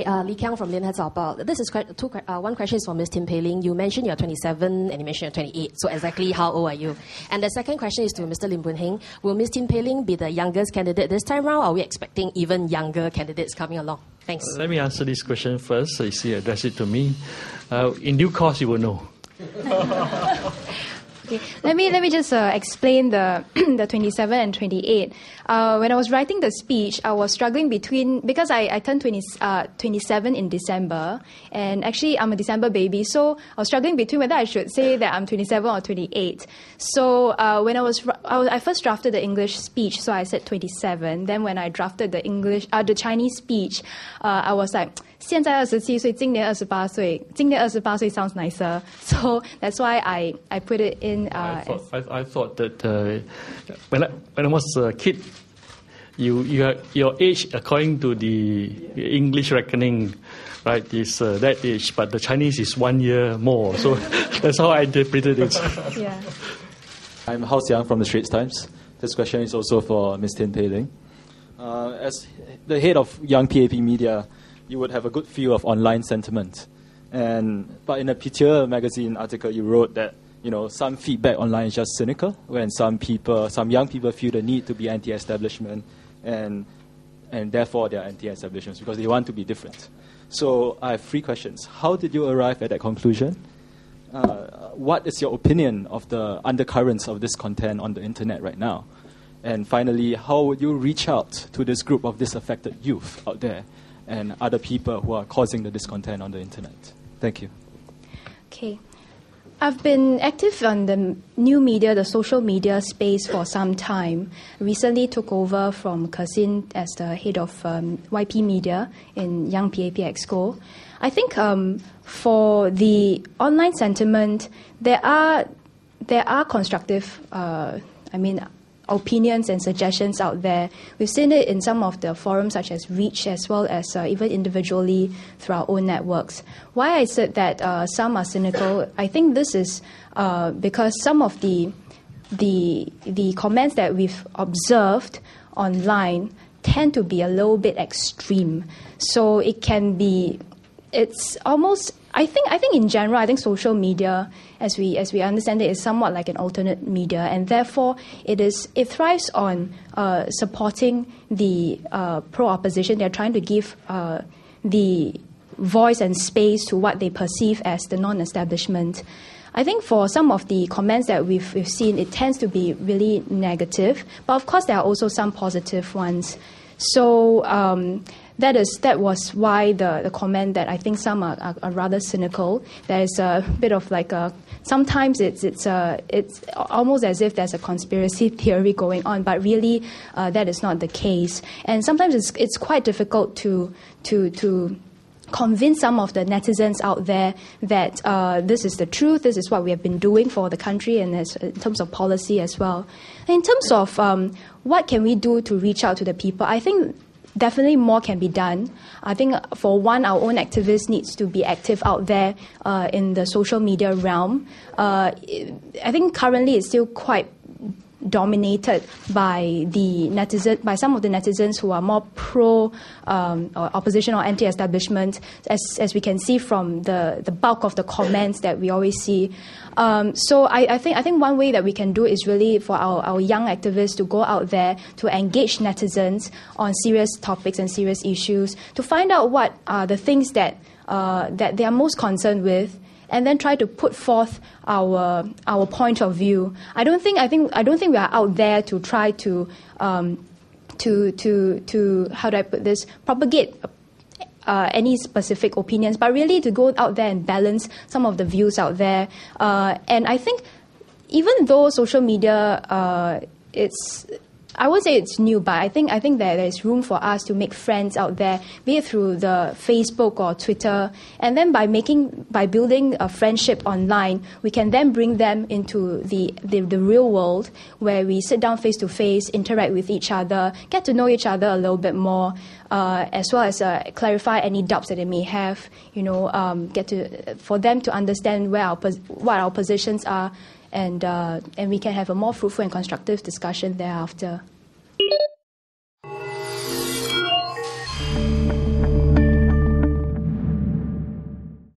Li Kiang from Linha Zaobao. This is one question is for Ms. Tin Pei Ling. You mentioned you're 27 and you mentioned you're 28. So exactly how old are you? And the second question is to Mr. Lim Boon Heng. Will Ms. Tin Pei Ling be the youngest candidate this time round? Or are we expecting even younger candidates coming along? Thanks. Let me answer this question first. So you see, address it to me. In due course, you will know. Okay. Let me just explain the 27 and 28. When I was writing the speech, I was struggling because I turned 27 in December, and actually I'm a December baby, so I was struggling between whether I should say that I'm 27 or 28. So when I first drafted the English speech, so I said 27. Then when I drafted the Chinese speech, I was like, 现在27岁，今年28岁，今年28岁 sounds nicer. So that's why I put it in. I thought that when I was a kid, your age according to the English reckoning, right, is that age, but the Chinese is 1 year more. So that's how I interpreted it. Yeah. I'm Hao Xiang from the Straits Times. This question is also for Ms. Tin Pei Ling. As the head of Young PAP Media, you would have a good feel of online sentiment. But in a Peter magazine article, you wrote that some feedback online is just cynical, when some young people feel the need to be anti-establishment, and therefore they are anti-establishment because they want to be different. So I have 3 questions. How did you arrive at that conclusion? What is your opinion of the undercurrents of this content on the internet right now? And finally, how would you reach out to this group of disaffected youth out there and other people who are causing the discontent on the internet? Thank you. Okay. I've been active on the new media, the social media space for some time. Recently took over from Kasin as the head of YP Media in Young PAP Exco. I think for the online sentiment, there are constructive, opinions and suggestions out there. We've seen it in some of the forums such as Reach, as well as even individually through our own networks. Why I said that some are cynical, I think this is because some of the comments that we've observed online tend to be a little bit extreme. So it can be, it's almost, I think in general, I think social media, as we understand it, is somewhat like an alternate media, and therefore it thrives on supporting the pro-opposition. They're trying to give the voice and space to what they perceive as the non-establishment. I think for some of the comments that we've seen, it tends to be really negative, but of course there are also some positive ones. So that was why the comment that I think some are rather cynical. There's a bit of like sometimes it's almost as if there's a conspiracy theory going on, but really that is not the case. And sometimes it's quite difficult to convince some of the netizens out there that this is the truth, this is what we have been doing for the country, and in terms of policy as well. In terms of what can we do to reach out to the people, I think definitely more can be done. I think for one, our own activists needs to be active out there in the social media realm. I think currently it's still quite dominated by some of the netizens who are more pro or opposition or anti-establishment, as we can see from the bulk of the comments that we always see. So I think one way that we can do is really for our young activists to go out there to engage netizens on serious topics and serious issues, to find out what are the things that they are most concerned with, and then try to put forth our point of view. I don't think we are out there to try to how do I put this, propagate any specific opinions, but really to go out there and balance some of the views out there. And I think even though social media I would say it's new, but I think that there is room for us to make friends out there, be it through the Facebook or Twitter, and then by building a friendship online, we can then bring them into the real world, where we sit down face to face, interact with each other, get to know each other a little bit more, as well as clarify any doubts that they may have. For them to understand what our positions are. And we can have a more fruitful and constructive discussion thereafter.